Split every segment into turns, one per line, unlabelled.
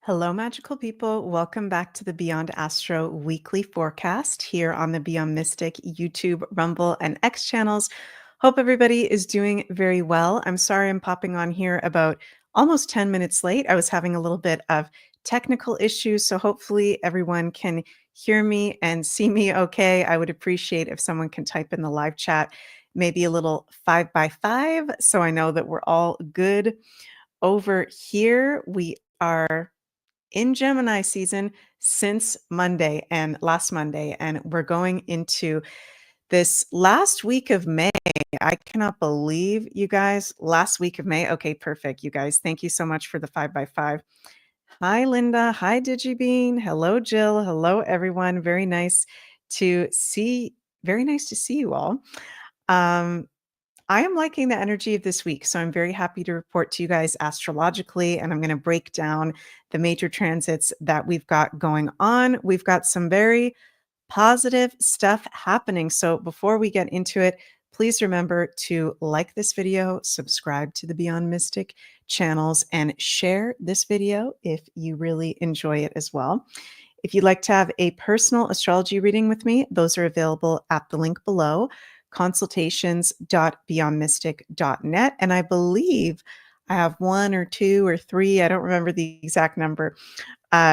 Hello, magical people. Welcome back to the Beyond Astro weekly forecast here on the Beyond Mystic YouTube, Rumble, and X channels. Hope everybody is doing very well. I'm sorry I'm popping on here about almost 10 minutes late. I was having a little bit of technical issues, so hopefully everyone can hear me and see me okay. I would appreciate if someone can type in the live chat, maybe a little 5x5, so I know that we're all good over here. We are in Gemini season since Monday and last Monday, and we're going into this last week of May. I cannot believe you guys, last week of May. Okay, perfect, you guys. Thank you so much for the 5x5. Hi, Linda. Hi, Digibean. Hello, Jill. Hello, everyone. Very nice to see you all. I am liking the energy of this week, so I'm very happy to report to you guys astrologically, and I'm going to break down the major transits that we've got going on. We've got some very positive stuff happening. So before we get into it, please remember to like this video, subscribe to the Beyond Mystic channels, and share this video if you really enjoy it as well. If you'd like to have a personal astrology reading with me, those are available at the link below, consultations.beyondmystic.net. And I believe I have 1 or 2 or 3, I don't remember the exact number,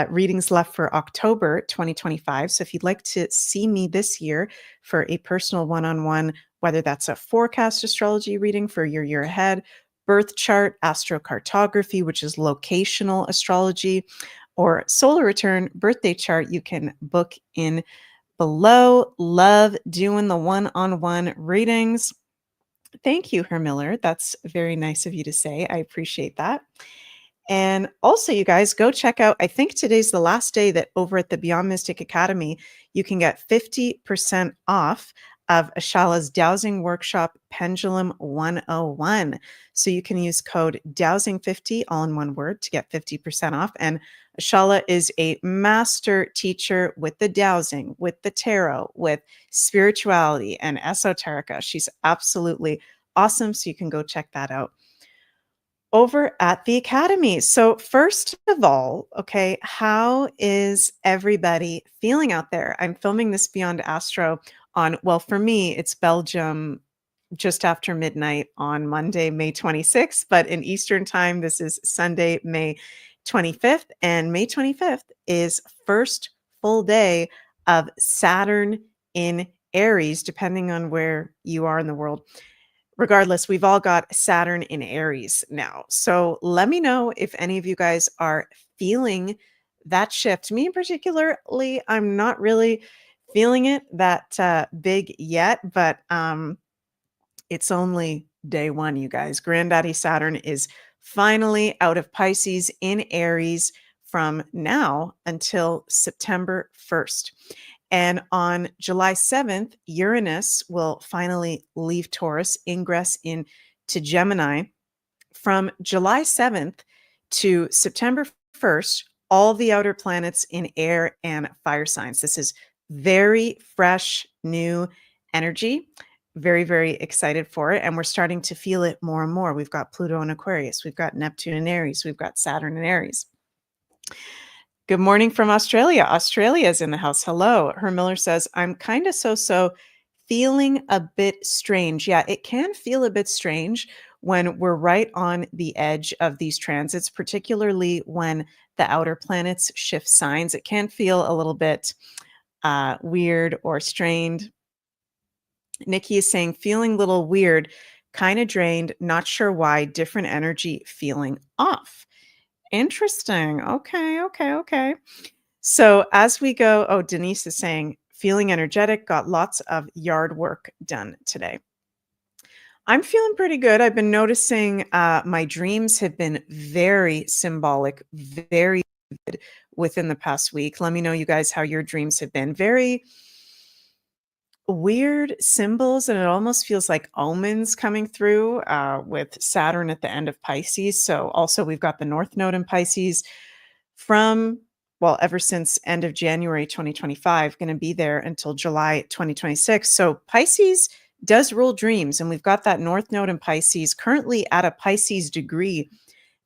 readings left for October 2025. So if you'd like to see me this year for a personal one-on-one, whether that's a forecast astrology reading for your year ahead, birth chart, astrocartography, which is locational astrology, or solar return birthday chart, you can book in below. Love doing the one-on-one readings. Thank you, Hermiller. That's very nice of you to say. I appreciate that. And also, you guys, go check out, I think today's the last day that over at the Beyond Mystic Academy, you can get 50% off of Ashala's Dowsing Workshop Pendulum 101. So you can use code Dowsing50, all in one word, to get 50% off. And Ashala is a master teacher with the dowsing, with the tarot, with spirituality and esoterica. She's absolutely awesome. So you can go check that out over at the Academy. So first of all, okay, how is everybody feeling out there? I'm filming this Beyond Astro on, well, for me, it's Belgium just after midnight on Monday, May 26th, but in Eastern time, this is Sunday, May 25th, and May 25th is first full day of Saturn in Aries, depending on where you are in the world. Regardless, we've all got Saturn in Aries now. So let me know if any of you guys are feeling that shift. Me particularly, I'm not really feeling it that big yet, but it's only day one, you guys. Granddaddy Saturn is finally out of Pisces in Aries from now until September 1st. And on July 7th, Uranus will finally leave Taurus, ingress into Gemini. From July 7th to September 1st, all the outer planets in air and fire signs. This is very fresh, new energy. Very, very excited for it. And we're starting to feel it more and more. We've got Pluto in Aquarius. We've got Neptune in Aries. We've got Saturn in Aries. Good morning from Australia. Australia's in the house. Hello. Her Miller says, I'm kind of so feeling a bit strange. Yeah, it can feel a bit strange when we're right on the edge of these transits, particularly when the outer planets shift signs. It can feel a little bit weird or strained. Nikki is saying, feeling a little weird, kind of drained, not sure why, different energy, feeling off. Interesting. Okay. So as we go, oh, Denise is saying, feeling energetic, got lots of yard work done today. I'm feeling pretty good. I've been noticing my dreams have been very symbolic, very vivid within the past week. Let me know, you guys, how your dreams have been. Very weird symbols, and it almost feels like omens coming through with Saturn at the end of Pisces. So also we've got the North Node in Pisces from, well, ever since end of January 2025, going to be there until July 2026. So Pisces does rule dreams, and we've got that North Node in Pisces currently at a Pisces degree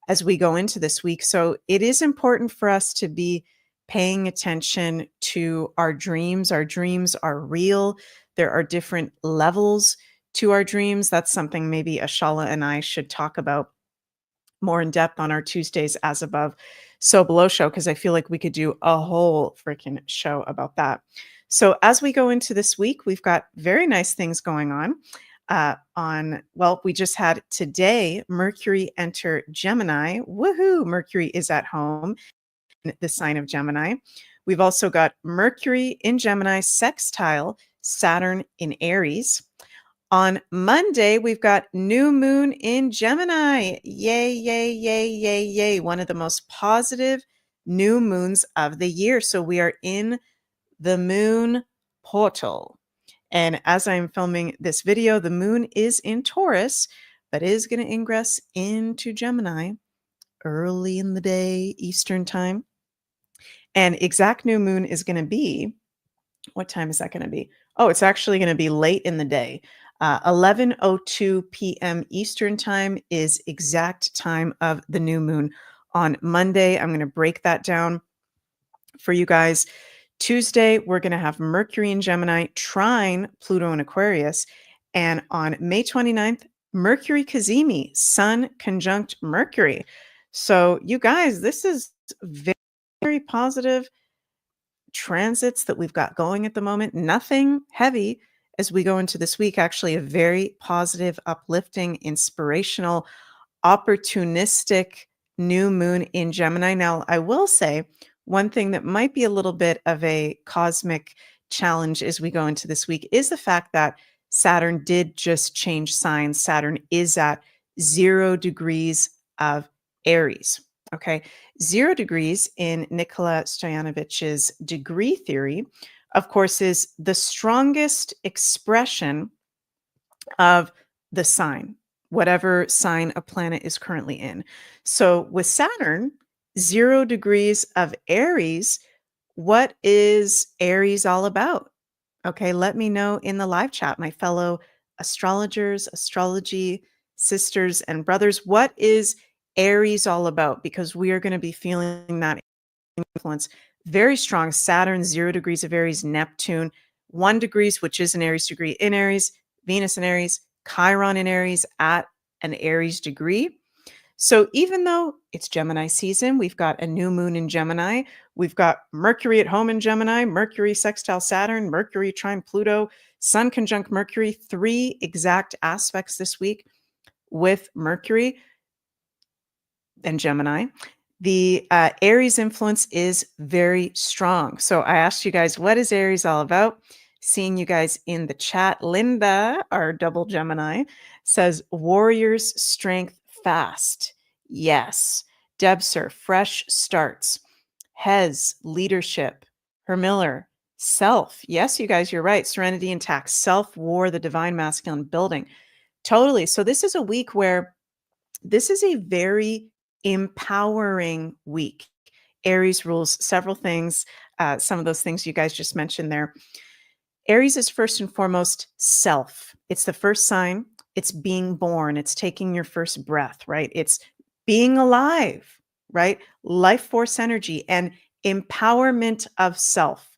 as we go into this week. So it is important for us to be paying attention to our dreams. Our dreams are real. There are different levels to our dreams. That's something maybe Ashala and I should talk about more in depth on our Tuesdays as above, so below show, because I feel like we could do a whole freaking show about that. So as we go into this week, we've got very nice things going on. Well, we just had today Mercury enter Gemini. Woohoo! Mercury is at home in the sign of Gemini. We've also got Mercury in Gemini sextile Saturn in Aries. On Monday, we've got new moon in Gemini. Yay, yay, yay, yay, yay. One of the most positive new moons of the year. So we are in the moon portal. And as I'm filming this video, the moon is in Taurus, but is going to ingress into Gemini early in the day, Eastern time. And exact new moon is going to be, what time is that going to be? Oh, it's actually going to be late in the day. 11:02 p.m. Eastern time is exact time of the new moon on Monday. I'm going to break that down for you guys. Tuesday, we're going to have Mercury in Gemini trine Pluto in Aquarius. And on May 29th, Mercury Cazimi, Sun conjunct Mercury. So you guys, this is very, very positive transits that we've got going at the moment. Nothing heavy as we go into this week. Actually, a very positive, uplifting, inspirational, opportunistic new moon in Gemini. Now, I will say one thing that might be a little bit of a cosmic challenge as we go into this week is the fact that Saturn did just change signs. Saturn is at 0 degrees of Aries. Okay. 0 degrees in Nikola Stojanovich's degree theory, of course, is the strongest expression of the sign, whatever sign a planet is currently in. So with Saturn, 0 degrees of Aries, what is Aries all about? Okay, let me know in the live chat, my fellow astrologers, astrology sisters and brothers. What is Aries all about? Because we are going to be feeling that influence very strong. Saturn, 0 degrees of Aries, Neptune, 1 degrees, which is an Aries degree in Aries, Venus in Aries, Chiron in Aries at an Aries degree. So even though it's Gemini season, we've got a new moon in Gemini, we've got Mercury at home in Gemini, Mercury sextile Saturn, Mercury trine Pluto, Sun conjunct Mercury, 3 exact aspects this week with Mercury and Gemini. The Aries influence is very strong. So I asked you guys, what is Aries all about? Seeing you guys in the chat. Linda, our double Gemini, says warriors strength fast. Yes. Debser, fresh starts. Hez, leadership. Hermiller, self. Yes, you guys, you're right. Serenity intact. Self war, the divine masculine building. Totally. So this is a week where this is a very empowering week. Aries rules several things. Some of those things you guys just mentioned there. Aries is first and foremost self. It's the first sign. It's being born. It's taking your first breath, right? It's being alive, right? Life force energy and empowerment of self.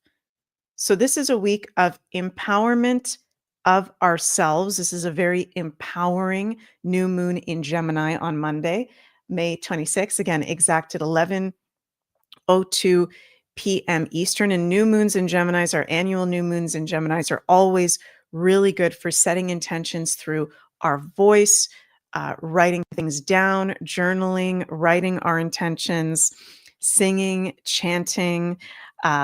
So this is a week of empowerment of ourselves. This is a very empowering new moon in Gemini on Monday, May 26th. Again, exact at 11:02 p.m. Eastern. And new moons in Geminis, our annual new moons in Geminis, are always really good for setting intentions through our voice, writing things down, journaling, writing our intentions, singing, chanting.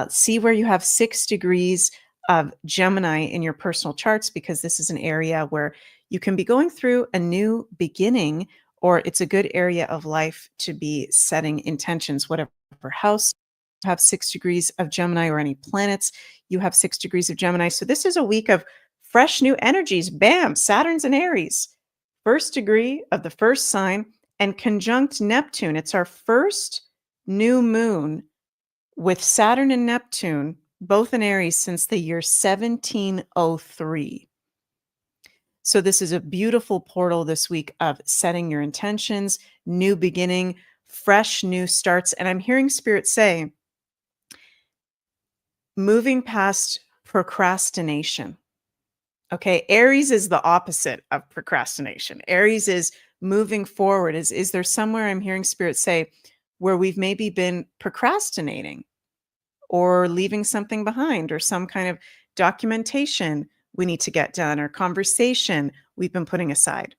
See where you have 6 degrees of Gemini in your personal charts, because this is an area where you can be going through a new beginning, or it's a good area of life to be setting intentions, whatever house you have 6 degrees of Gemini, or any planets you have 6 degrees of Gemini. So this is a week of fresh new energies. Bam, Saturn's in Aries, first degree of the first sign, and conjunct Neptune. It's our first new moon with Saturn and Neptune, both in Aries, since the year 1703. So this is a beautiful portal this week of setting your intentions, new beginning, fresh new starts. And I'm hearing Spirit say, moving past procrastination. Okay, Aries is the opposite of procrastination. Aries is moving forward. Is there somewhere I'm hearing Spirit say where we've maybe been procrastinating or leaving something behind or some kind of documentation we need to get done or conversation we've been putting aside?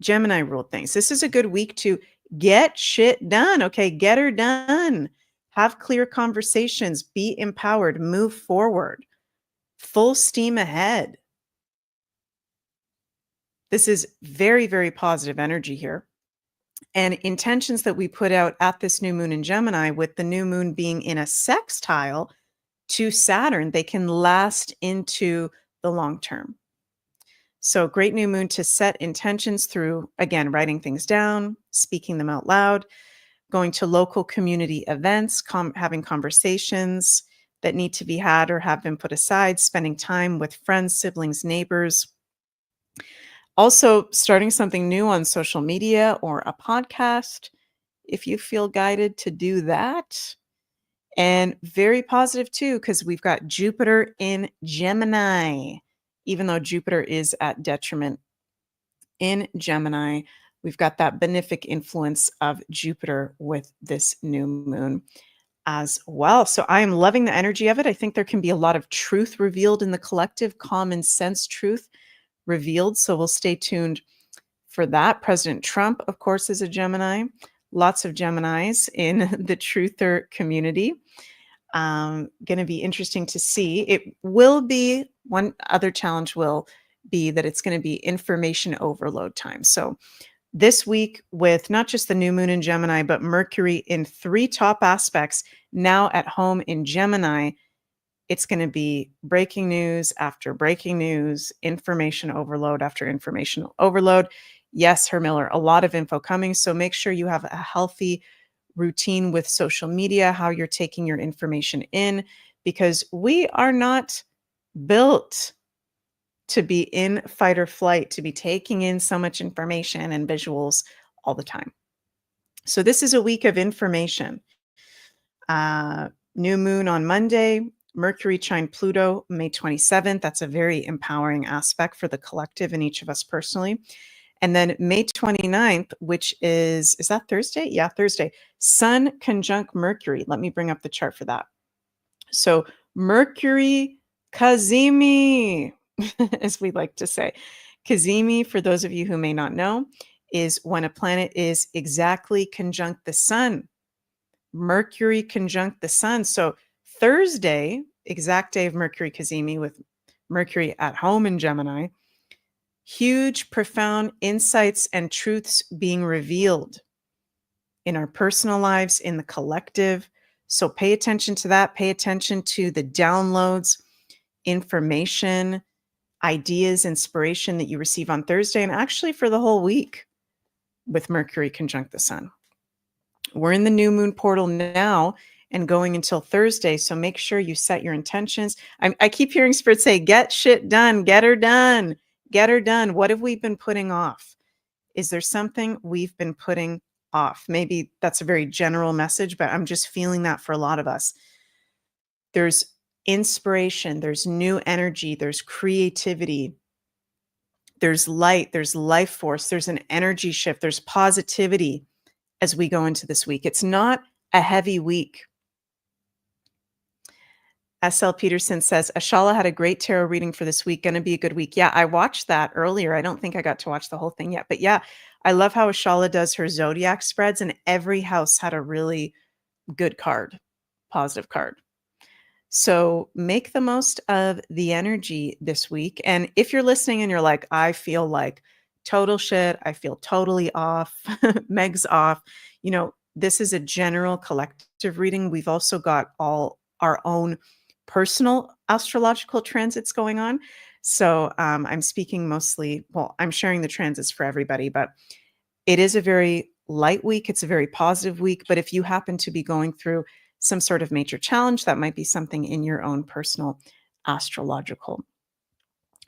Gemini ruled things. This is a good week to get shit done. Okay, get her done. Have clear conversations, be empowered, move forward, full steam ahead. This is very, very positive energy here. And intentions that we put out at this new moon in Gemini, with the new moon being in a sextile to Saturn, they can last into the long term. So, great new moon to set intentions through, again, writing things down, speaking them out loud, going to local community events, having conversations that need to be had or have been put aside, spending time with friends, siblings, neighbors. Also, starting something new on social media or a podcast, if you feel guided to do that. And very positive too, because we've got Jupiter in Gemini. Even though Jupiter is at detriment in Gemini, we've got that benefic influence of Jupiter with this new moon as well. So I am loving the energy of it. I think there can be a lot of truth revealed in the collective, common sense truth revealed. So we'll stay tuned for that. President Trump, of course, is a Gemini. Lots of Geminis in the truther community. Going to be interesting to see. It will be, one other challenge will be that it's going to be information overload time. So this week, with not just the new moon in Gemini, but Mercury in 3 top aspects now at home in Gemini, it's going to be breaking news after breaking news, information overload after information overload. Yes, Herr Miller, a lot of info coming. So make sure you have a healthy routine with social media, how you're taking your information in, because we are not built to be in fight or flight, to be taking in so much information and visuals all the time. So this is a week of information. New moon on Monday, Mercury trine Pluto, May 27th. That's a very empowering aspect for the collective and each of us personally. And then May 29th, which is that Thursday? Yeah, Thursday. Sun conjunct Mercury. Let me bring up the chart for that. So Mercury Kazemi, as we like to say. Kazemi, for those of you who may not know, is when a planet is exactly conjunct the sun. Mercury conjunct the sun. So Thursday, exact day of Mercury Kazemi, with Mercury at home in Gemini, huge, profound insights and truths being revealed in our personal lives, in the collective. So pay attention to that. Pay attention to the downloads, information, ideas, inspiration that you receive on Thursday, and actually for the whole week with Mercury conjunct the sun. We're in the new moon portal now and going until Thursday. So make sure you set your intentions. I keep hearing Spirit say, get shit done, get her done, get her done. What have we been putting off? Is there something we've been putting off? Maybe that's a very general message, but I'm just feeling that for a lot of us. There's inspiration, there's new energy, there's creativity, there's light, there's life force, there's an energy shift, there's positivity as we go into this week. It's not a heavy week. SL Peterson says, Ashala had a great tarot reading for this week. Going to be a good week. Yeah, I watched that earlier. I don't think I got to watch the whole thing yet. But yeah, I love how Ashala does her zodiac spreads, and every house had a really good card, positive card. So make the most of the energy this week. And if you're listening and you're like, I feel like total shit, I feel totally off, Meg's off, this is a general collective reading. We've also got all our own personal astrological transits going on. So I'm speaking mostly, I'm sharing the transits for everybody, but it is a very light week. It's a very positive week. But if you happen to be going through some sort of major challenge, that might be something in your own personal astrological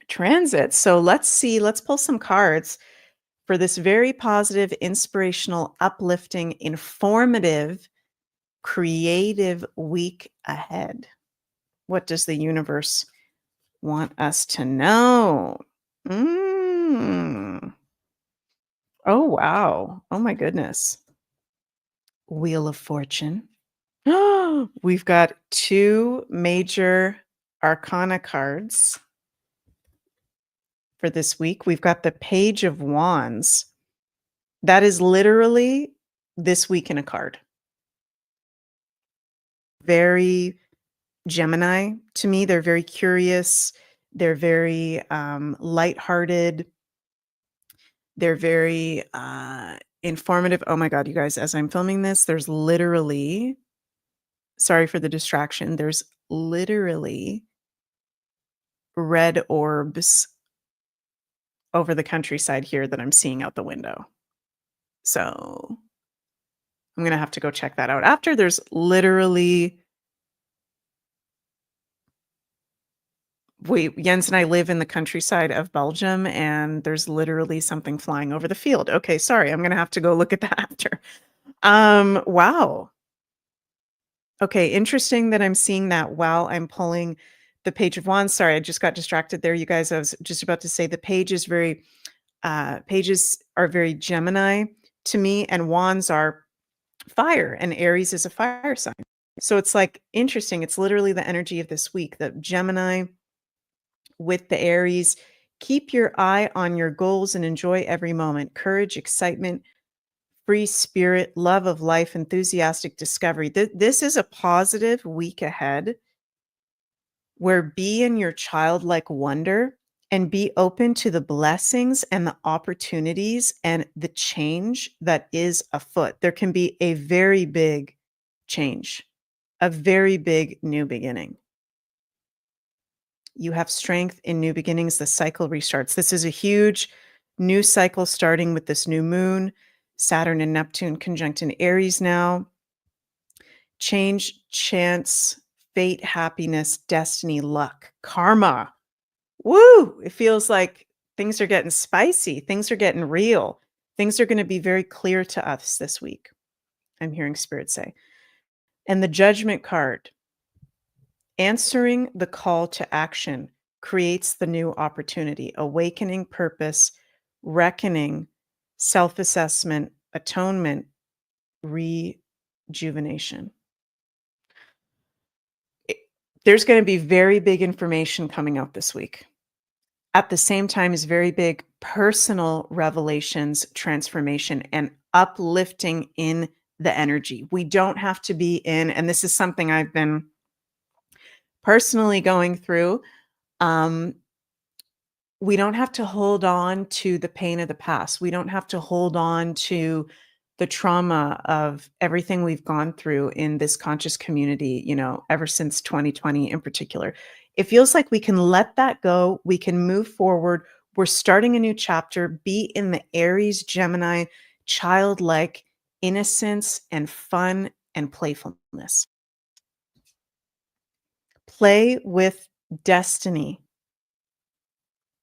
Transit. So let's see, let's pull some cards for this very positive, inspirational, uplifting, informative, creative week ahead. What does the universe want us to know? Mm. Oh, wow. Oh, my goodness. Wheel of Fortune. We've got two major arcana cards for this week. We've got the Page of Wands. That is literally this week in a card. Very Gemini to me. They're very curious. They're very lighthearted. They're very informative. Oh my God, you guys, as I'm filming this, there's literally, sorry for the distraction, there's literally red orbs over the countryside here that I'm seeing out the window. So I'm going to have to go check that out after. There's literally, Jens and I live in the countryside of Belgium, and there's literally something flying over the field. Okay, sorry. I'm going to have to go look at that after. Wow. Okay, interesting that I'm seeing that while I'm pulling the Page of Wands. Sorry, I just got distracted there, you guys. I was just about to say the page is very, pages are very Gemini to me, and wands are fire, and Aries is a fire sign. So it's like interesting. It's literally the energy of this week, the Gemini with the Aries. Keep your eye on your goals and enjoy every moment. Courage, excitement, free spirit, love of life, enthusiastic discovery. This is a positive week ahead where be in your childlike wonder and be open to the blessings and the opportunities and the change that is afoot. There can be a very big change, a very big new beginning. You have strength in new beginnings. The cycle restarts. This is a huge new cycle starting with this new moon, Saturn and Neptune conjunct in Aries now. Change, chance, fate, happiness, destiny, luck, karma. Woo! It feels like things are getting spicy. Things are getting real. Things are going to be very clear to us this week. I'm hearing Spirit say. And the Judgment card, answering the call to action creates the new opportunity, awakening purpose, reckoning, self assessment, atonement, rejuvenation. There's going to be very big information coming out this week. At the same time as very big personal revelations, transformation, and uplifting in the energy. We don't have to be in, and this is something I've been personally going through. We don't have to hold on to the pain of the past. We don't have to hold on to the trauma of everything we've gone through in this conscious community, ever since 2020 in particular. It feels like we can let that go. We can move forward. We're starting a new chapter. Be in the Aries, Gemini, childlike innocence and fun and playfulness. Play with destiny.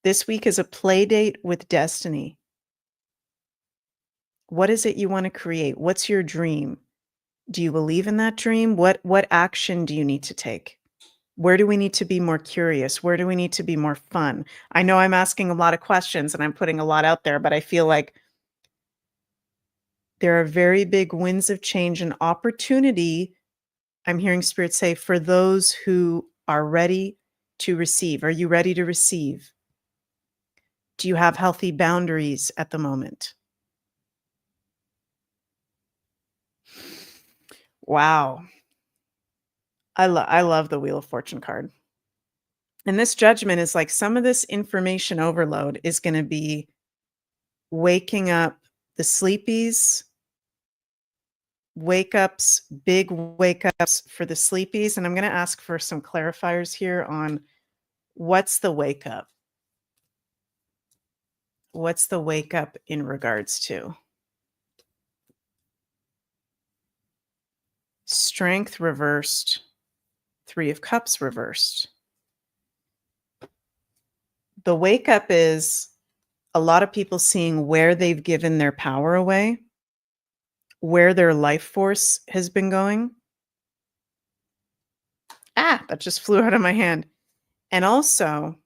This week is a play date with destiny. What is it you want to create? What's your dream? Do you believe in that dream? What action do you need to take? Where do we need to be more curious? Where do we need to be more fun? I know I'm asking a lot of questions and I'm putting a lot out there, but I feel like there are very big winds of change and opportunity. I'm hearing Spirit say, for those who are ready to receive. Are you ready to receive? Do you have healthy boundaries at the moment? Wow. I love the Wheel of Fortune card. And this judgment is like some of this information overload is going to be waking up the sleepies, wake ups, big wake ups for the sleepies. And I'm going to ask for some clarifiers here on what's the wake up? What's the wake up in regards to? Strength reversed, Three of Cups reversed. The wake up is a lot of people seeing where they've given their power away, where their life force has been going. That just flew out of my hand. And also,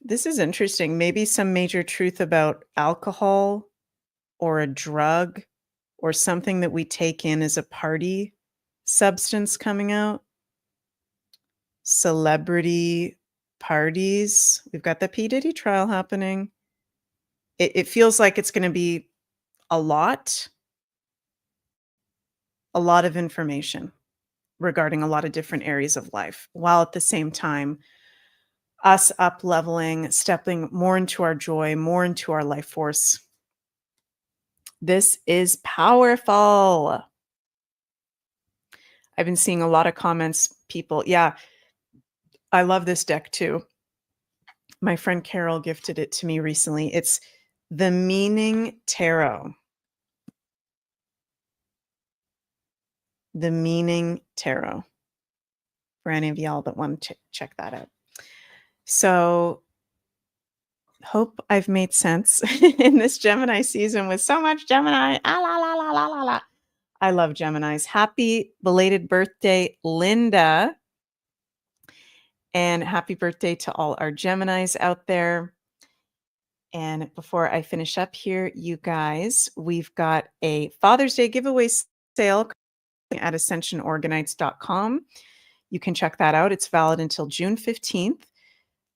this is interesting, maybe some major truth about alcohol or a drug or something that we take in as a party substance coming out. Celebrity parties. We've got the P. Diddy trial happening. It feels like it's gonna be a lot of information regarding a lot of different areas of life, while at the same time, us up leveling, stepping more into our joy, more into our life force. This is powerful. I've been seeing a lot of comments, people. Yeah, I love this deck too. My friend Carol gifted it to me recently. It's the Meaning Tarot. The Meaning Tarot. For any of y'all that want to check that out. So, hope I've made sense in this Gemini season with so much Gemini. Ah, la, la, la, la, la, la. I love Geminis. Happy belated birthday, Linda. And happy birthday to all our Geminis out there. And before I finish up here, you guys, we've got a Father's Day giveaway sale at ascensionorgonites.com. You can check that out. It's valid until June 15th.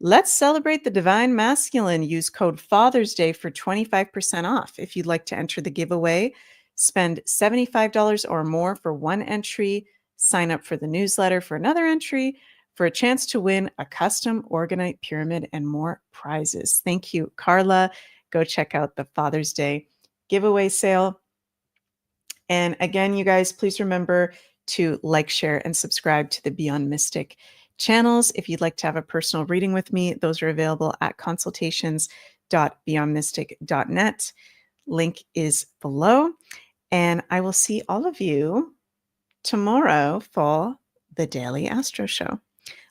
Let's celebrate the divine masculine. Use code Father's Day for 25% off. If you'd like to enter the giveaway, spend $75 or more for one entry. Sign up for the newsletter for another entry for a chance to win a custom Orgonite pyramid and more prizes. Thank you, Carla. Go check out the Father's Day giveaway sale. And again, you guys, please remember to like, share, and subscribe to the Beyond Mystic channels. If you'd like to have a personal reading with me, those are available at consultations.beyondmystic.net. Link is below. And I will see all of you tomorrow for the Daily Astro Show.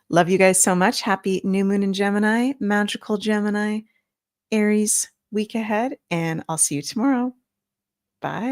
Love you guys so much. Happy new moon in Gemini, magical Gemini, Aries week ahead, and I'll see you tomorrow. Bye.